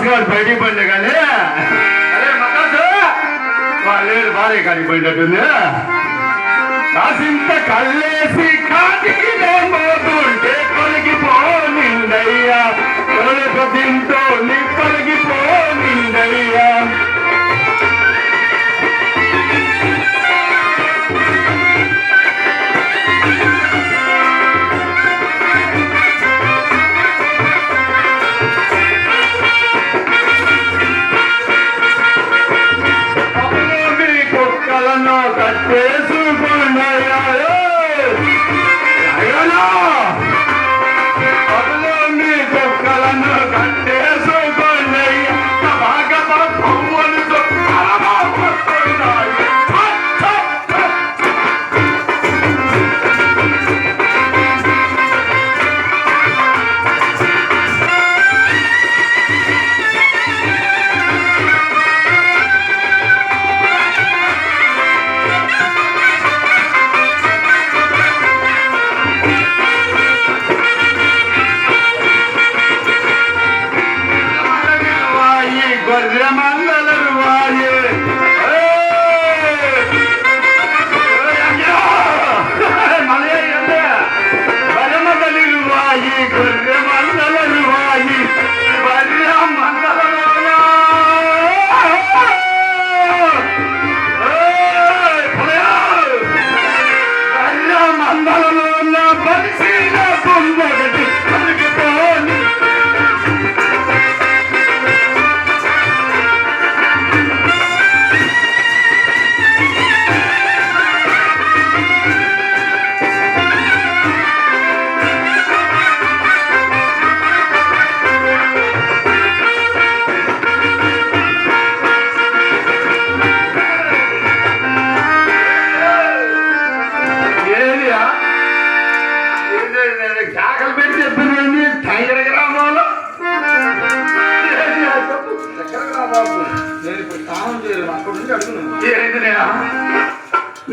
గారు బయటికి పోయింది కానీ అరే మకాసు వాళ్ళు భార్య కాడికి పోయినట్టుంది. కాసింత కళ్ళేసి కాటికి పోతుంటే తొలగిపోనిందయ్యా, తొలగిపోతింటో నీ తొలగిపోనిందయ్యా.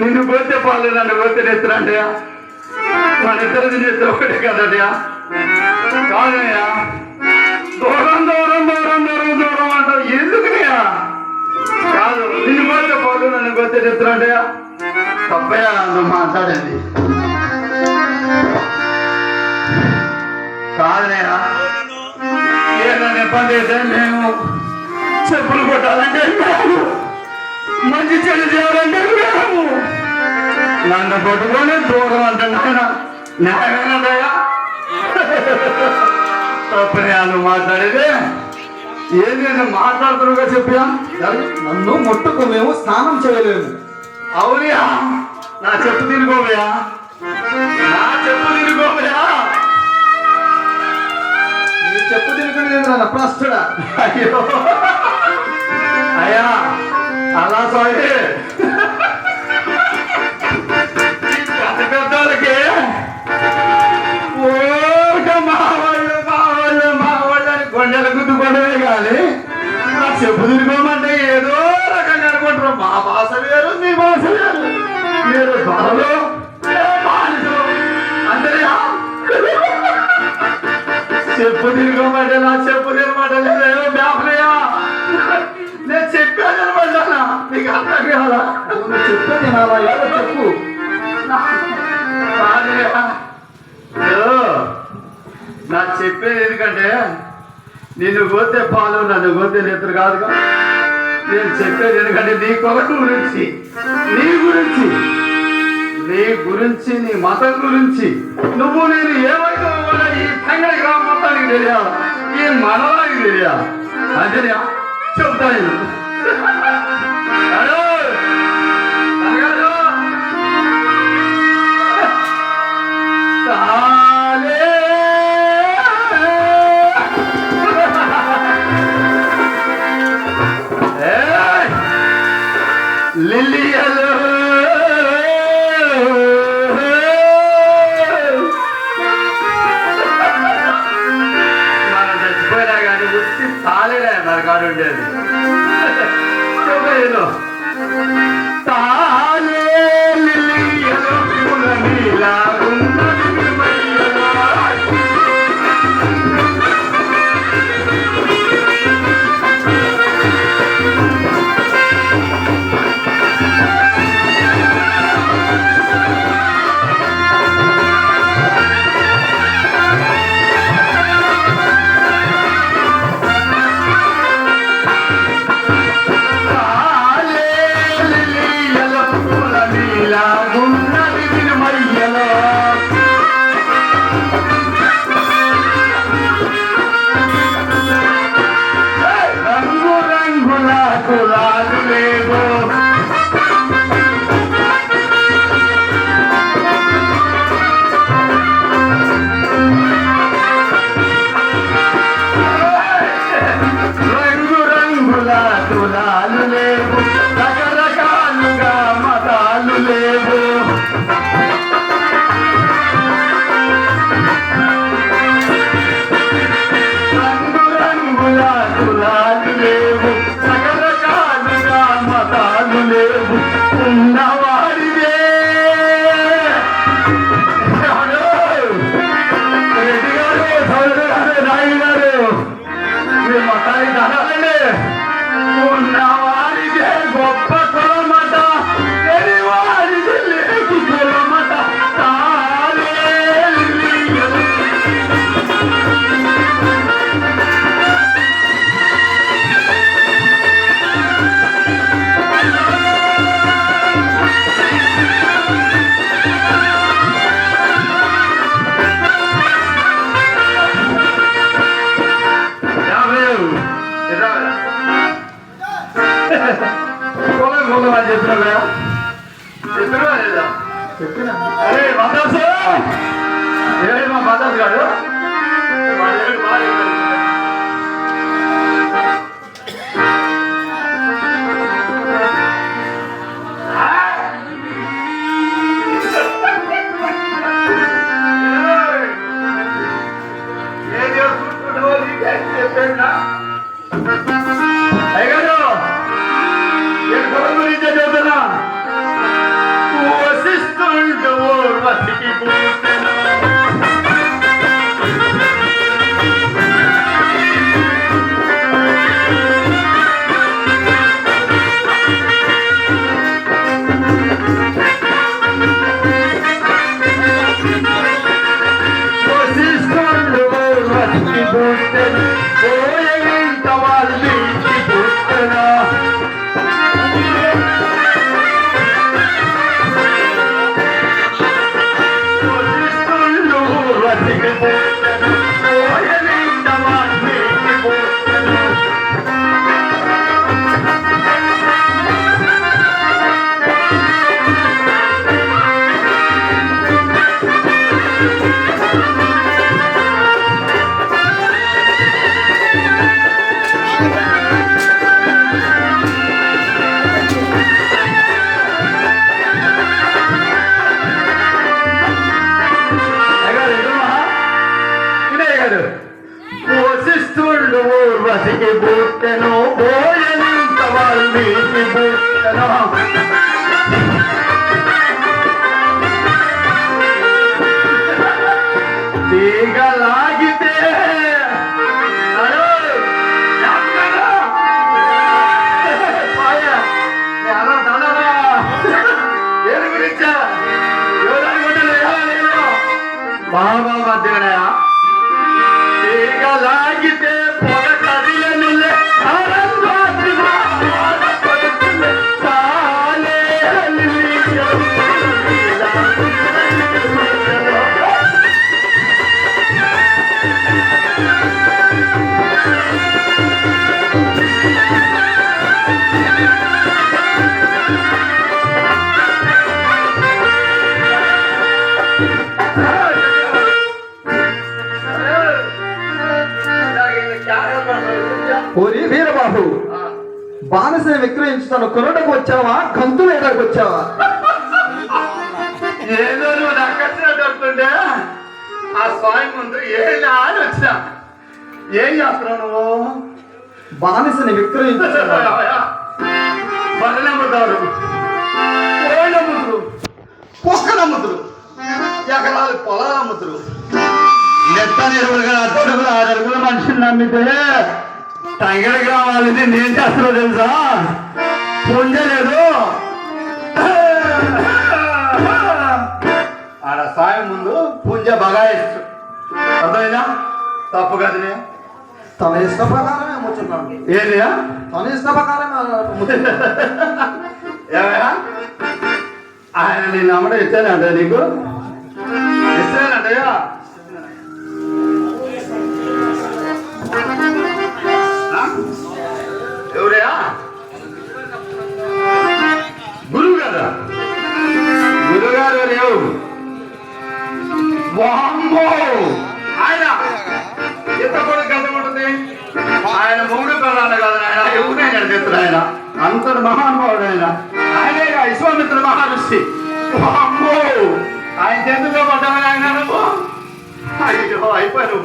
నిన్ను పోతే పాలు నన్ను పోతే నెత్తరంటయా, మన ఇద్దరిది నెత్తరు ఒకటే కదటయా. కాదయ్యా, దూరం దూరం దూరం దూరం దూరం అంటావు ఎందుకునయా? కాదు, నిన్ను పోతే పాలు నన్ను పోతే నెత్తరంటయా. తప్పయా నువ్వు మాట్లాడేది. కాదనయా, ఏదైనా ఇబ్బంది అయితే మేము చెప్పులు కొట్టాలంటే మంచి చెడు చేయాలంటే మేము నన్ను కొట్టుకొని దూరం అంటున్నా న్యాయమేనదయ్యా. తప్పని నువ్వు మాట్లాడేది ఏది నేను మాట్లాడుతున్నా చెప్పా. నన్ను ముట్టుకు మేము స్నానం చేయలేము. అవునయా, నా చెప్పు తిరిగోవయా, నా చెప్పు తిరిగోవయా. నీ చెప్పు తిరుగుతుంది ప్రస్తుడా. అయ్యో అయ్యా, అలా సాయి పెద్ద పెద్దోళ్ళకి మావాళ్ళు అని కొండలు గుద్దుకోవడమే కానీ నా చెప్పు తిరిగోమంటే ఏదో రకంగా అనుకుంటారు. మా భాష వేరు, మీ భాష వేరు, మీరు ధరలు అందరి చెప్పు తిరిగోమంటే నా చెప్పు తిరగమంటే లేదో బ్యాపలయ్యా. నేను చెప్పాను అనమాట, నీకు అర్థం కాదా? నువ్వు చెప్పేది నాలా ఏదో చెప్పు. నా చెప్పేది ఎందుకంటే నిన్ను పోతే పాలు నన్ను పోతే నెత్తరు కాదుగా. నేను చెప్పేది ఎందుకంటే నీ కొరకు గురించి, నీ గురించి, నీ గురించి, నీ మతం గురించి, నువ్వు నేను ఏమైతే కూడా ఈ సంగతి గ్రామం మొత్తానికి తెలియాలి, ఈ మనవానికి తెలియాలి. అంతేనా చెప్తా నేను. లిల్లియలు మనం చచ్చిపోయినా కానీ వచ్చి తాలేలే నరకాడు ఉండేది. తాలే లిల్లియలు పూల నీలా ఉన్నది పొలం పొలం అని చెప్పినా చెప్పినా లేదా చెప్పినా అరే మద్రాసు ఏడు మా మద్రాసు గారు వాడు ఏడు బాగా అయ్యగారు నేను పొలం గురించే చెబుతున్నా వసిస్తుండు వసికి పూర్తెను వసిస్తుండు వసికి పూర్తెను పోయేంత వాళ్ళకి పూర్తెనా వసిస్తుండు ఊర్వశికి పుట్టెను పోయనంత వాల్మీకి పుట్టెను తీగ లాగితే ఏడు గురించా బాబా మధ్యనయా లాగితే పొగ కదిలను ఓరి వీరబాబు బానిసని విక్రయించుతాను కొనటకు వచ్చావా కంతులు వేయడానికి వచ్చావా ఏదో నువ్వు నక్కచ్చినట్టు వస్తుంటే ఆ స్వామి ముందు ఏం అని వచ్చినా ఏం చేస్తున్నావు నువ్వు బానిసని విక్రయించుతావా బర్రెనమ్ముతారు కోళ్ళమ్ముతురు కుక్కలమ్ముతురు ఎకరాలు పొలాలు అమ్ముతురు నెత్త ఎరువులుగా అడుగులు 6 అడుగుల మనిషిని నమ్మితే తంగడికి రావాలని నేను చేస్తున్నా తెలుసా పొందలేదు ఆడ సాయం ముందు పూజ బగాయిస్తు అర్థమైనా తప్పు కదనే తన ఇష్ట ప్రకారమే అమ్ముతున్నాను ఏరియా తన ఇష్ట ప్రకారమే అమ్ముతున్నాను ఏమయ్యా ఆయన నేను అమ్మడం ఇచ్చానంట నీకు ఇస్తానంటయ్యా ఎవరయ్యా గురువు గారా గురుగారు ఎవరు వామ్మో ఆయన ఎంత కూడా గంట ఉంటుంది ఆయన మూడు పిల్లలు కాదు ఆయన ఎవరైనా చెప్తారు ఆయన అంతటి మహానుభావుడు ఆయనే విశ్వామిత్ర మహర్షి వామ్మో ఆయన చేతుల్లో పడ్డామని ఆయన అనుభవం అయ్యో అయిపోయారు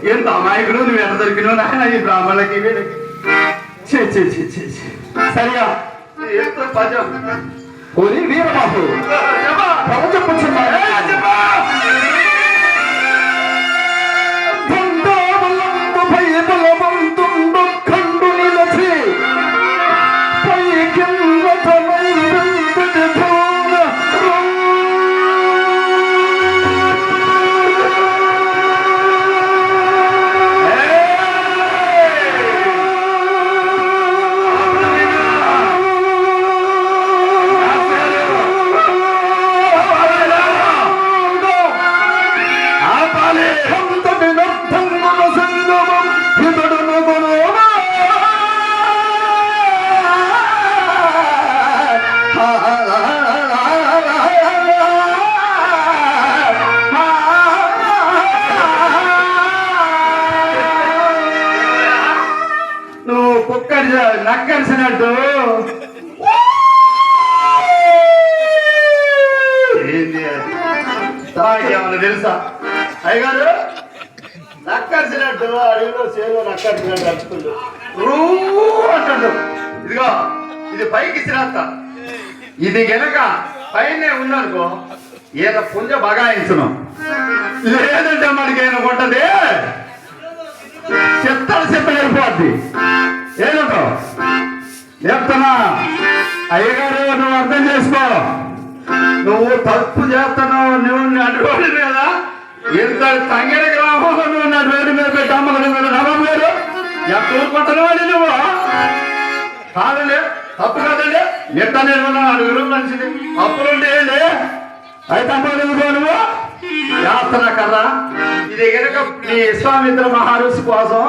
ఎంత అమాయకుడు నువ్వు ఎంత దొరికినావు నాయన ఈ బ్రాహ్మణులకి వీళ్ళకి సరిగా ఎంతో పదం ఓరి వీరబాబు ఖండు నిలచి పై కింద నక్కరిసినట్టు ఏంది ఏమన్నా తెలుసా అయ్యగారు? నక్కరిసినట్టు అడవిలో చేరువ నక్కరిసినట్టు అడుచుకుంటూ అంటాడు. ఇదిగో ఇది పైకి ఇచ్చినంత, ఇది గనక పైనే ఉందనుకో ఈయన పుంజ బగాయించను, లేదంటే మనకి ఏమైనా కొట్టది చెత్తలు వెళ్ళిపోద్ది. ఏదో చెప్తున్నా అయ్యగారు, నువ్వు అర్థం చేసుకో. నువ్వు తప్పు చేస్తున్నావు. నువ్వు నడు రోడ్డు మీద ఇంత తంగడి గ్రామంలో నువ్వు నడు రోడ్డు మీద పెట్టి అమ్మగడు నమ్మం గారు ఎంత ఊరుకుంటున్నావు నువ్వు? కాదండి, తప్పు కాదండి. ఎట్లా నేను అడుగురు మనిషిని అప్పులుంటే ఏంటి అయితే అమ్మగడు నువ్వు చేస్తున్నా కర్రా. ఇది కనుక నీ విశ్వామిత్ర మహర్షి కోసం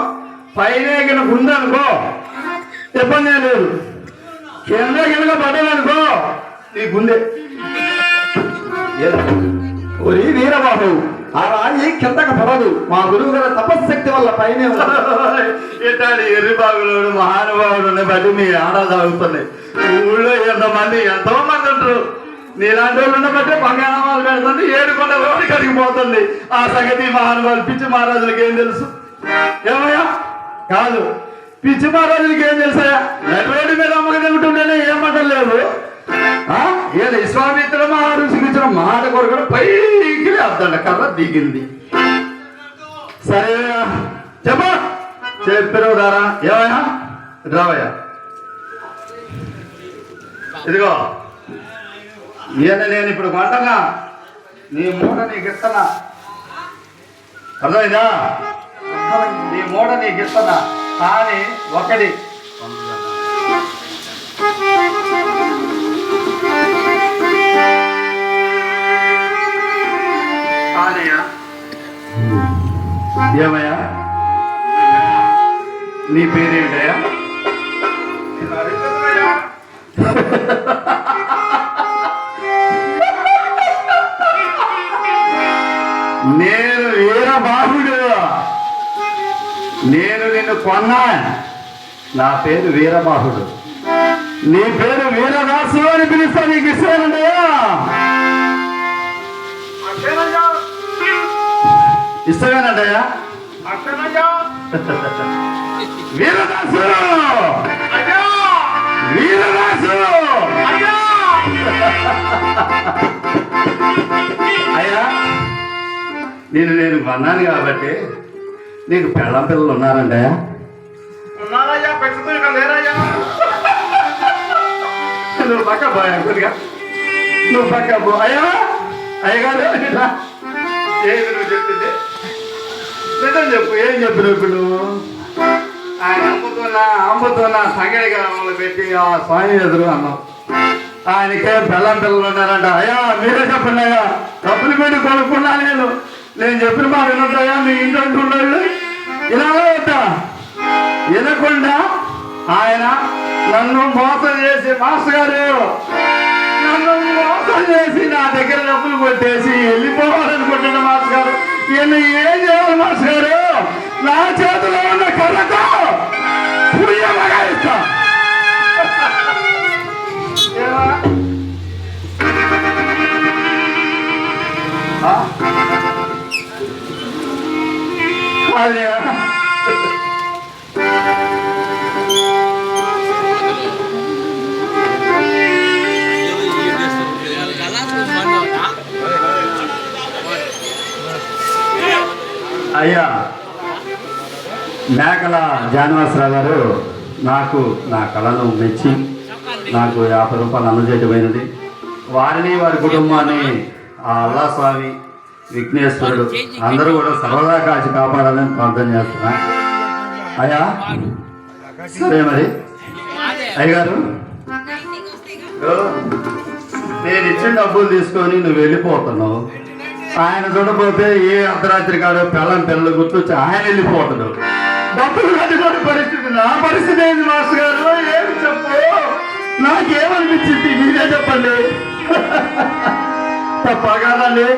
పైన కనుక ఉందనుకో ఇబ్బంది లేదు, కింద కనుక పడ్డదనుకో నీకుందే. ఒరి వీరబాబు, ఆ రాయి కిందకు పడదు. మా గురువు గారి తపశక్తి వల్ల పైనే ఇట్లాంటి ఎర్రిబాబులోడు మహానుభావుడు బట్టి మీ ఆడ తాగుతున్నాయి. ఊళ్ళో ఎంతో మంది ఉంటారు. నీలాంటి వాళ్ళు ఉండబట్టే బంగాళాలు పెడుతుంది, 7 కొండల రోడ్డు కడిగిపోతుంది. ఆ సంగతి మహానుభావులు పిచ్చి మహారాజులకి ఏం తెలుసు? ఏమయ్యా కాదు, పిచ్చి మహారాజులకి ఏం తెలుసాయా? రోడ్డు మీద అమ్మక తింటుంటేనే ఏమంటం లేదు. ఈయన విశ్వామిత్ర మహర్షికి ఇచ్చిన మాట కొరకు పైకి అద్దండ కర్ర దిగింది. సరే చెప్పిన దారా ఏమయ్యా రావయ్యా. ఇదిగో ఈయన నేను ఇప్పుడు కొంటన్నా, నీ మూట నీకు ఇస్తున్నా. అర్థమైందా? నీ మూట నీకు ఇస్తున్నా, కానీ ఒకటి ఏమయ్యా నీ పేరేంటయ్యా? నేను వీరబాహుడు, నేను నిన్ను కొన్నా. నా పేరు వీరబాహుడు, నీ పేరు వీరదాసు అని పిలుస్తా. నీకు ఇష్టమేనంటయ్యా? ఇష్టమేనంటయ్యా? వీరదాసు వీరదాసు అయ్యా, నేను కొన్నాను కాబట్టి నీకు పెళ్ళం పిల్లలు ఉన్నారంటయ్యా? ఉన్నారయ్యా, పెట్టుకుని లేరయ్యా. నువ్వు పక్క పోయా కొద్దిగా, నువ్వు పక్క పో. అయ్యా అయ్యగారు ఏది నువ్వు చెప్పింది నిజం చెప్పు. ఏం చెప్పిన ఇప్పుడు నువ్వు? ఆయన అమ్ముతున్నా సంగడి గ్రామంలో పెట్టి ఆ స్వామి ఎదురు అన్నావు. ఆయనకే బెల్లం పిల్లలు ఉన్నారంట. అయ్యా మీరే చెప్పండి అయ్యా, డబ్బులు పెట్టి కొనుక్కున్నా నేను చెప్పిన మాట వినొద్దయ్యా. మీ ఇంట్లో ఉండదు ఇలా వద్దా వినకుండా ఆయన నన్ను మోసం చేసి మాస్టర్ గారు నన్ను మోసం చేసి నా దగ్గర డబ్బులు కొట్టేసి వెళ్ళిపోవాలనుకుంటున్న మాస్టర్ గారు. ఈయన ఏం చేయాలి మాస్టర్ గారు? నా చేతిలో ఉన్న కర్రతో పుయ్యగా ఇస్తా. అదే అయ్యా మేకల జానవాసరావు గారు నాకు నా కళను మెచ్చి నాకు 50 రూపాయలు అందజేయటమైనది. వారిని వారి కుటుంబాన్ని ఆ అల్లా స్వామి విఘ్నేశ్వరుడు అందరూ కూడా సర్వదా కాచి కాపాడాలని ప్రార్థన చేస్తున్నా. అయ్యా సరే మరి అయ్యగారు, నేను ఇచ్చిన డబ్బులు తీసుకొని నువ్వు వెళ్ళిపోతున్నావు. ఆయన చూడపోతే ఏ అర్ధరాత్రి కాదు పిల్లం పిల్లలు గుర్తొచ్చి ఆయన వెళ్ళిపోతాడు. డబ్బులు కట్టుకోని పరిస్థితి. నా పరిస్థితి ఏంది మాస్టర్ గారు? ఏమి చెప్పు, నాకేమనిపించింది మీరే చెప్పండి. తప్ప కాదండి?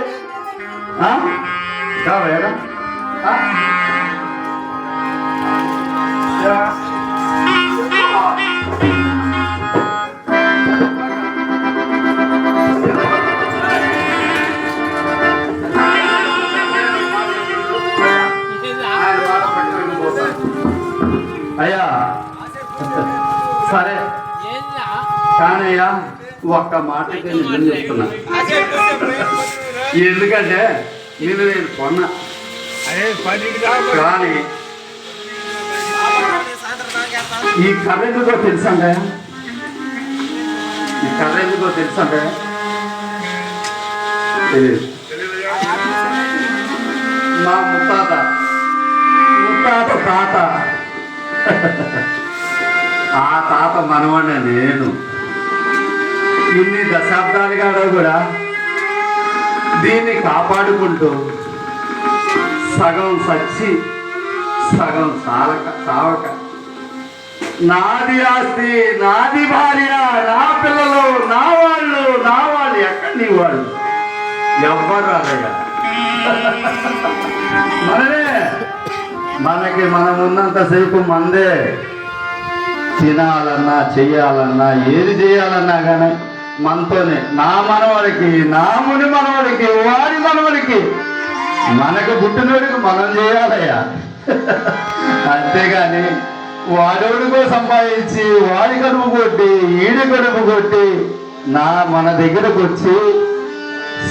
కావేరా అయ్యా సరే కానీ అయ్యా ఒక్క మాటకి నిజం చెప్తున్నా. ఎందుకంటే నేను కొన్నా కానీ ఈ కర్ర ఎందుకో తెలుసండి, ఈ కర్ర ఎందుకో తెలుసండి తెలియదు. మా ముత్తాత తాత ఆ తాత మనవాడిని నేను ఇన్ని దశాబ్దాలుగా కూడా దీన్ని కాపాడుకుంటూ సగం సచ్చి సగం సావక నాది ఆస్తి, నాది భార్య, నా పిల్లలు, నా వాళ్ళు ఎక్కడ నీ వాళ్ళు ఎవ్వరు రాదయ్యా. మనం ఉన్నంతసేపు మందే. తినాలన్నా చెయ్యాలన్నా ఏది చేయాలన్నా కానీ మనతోనే. నా మనవాడికి, నా ముని మనవాడికి, వాడి మనవాడికి, మనకు పుట్టినోడికి మనం చేయాలయ్యా. అంతేగాని వాడోడికో సంపాదించి వాడి కడుపు కొట్టి ఈడి కడుపు కొట్టి మన దగ్గరకు వచ్చి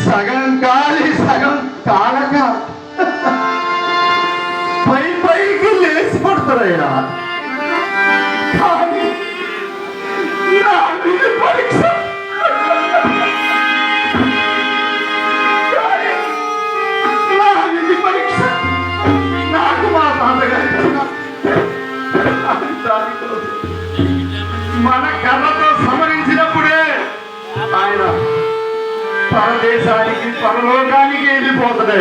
సగం కాలి సగం కాలక పైకి లేచి పడతారయ్యా. కానీ నా విధి పరీక్ష నాకు మా తాతగారు మన కర్రతో సమరించినప్పుడే ఆయన పరదేశానికి పరలోకానికి వెళ్ళిపోతున్నాడు.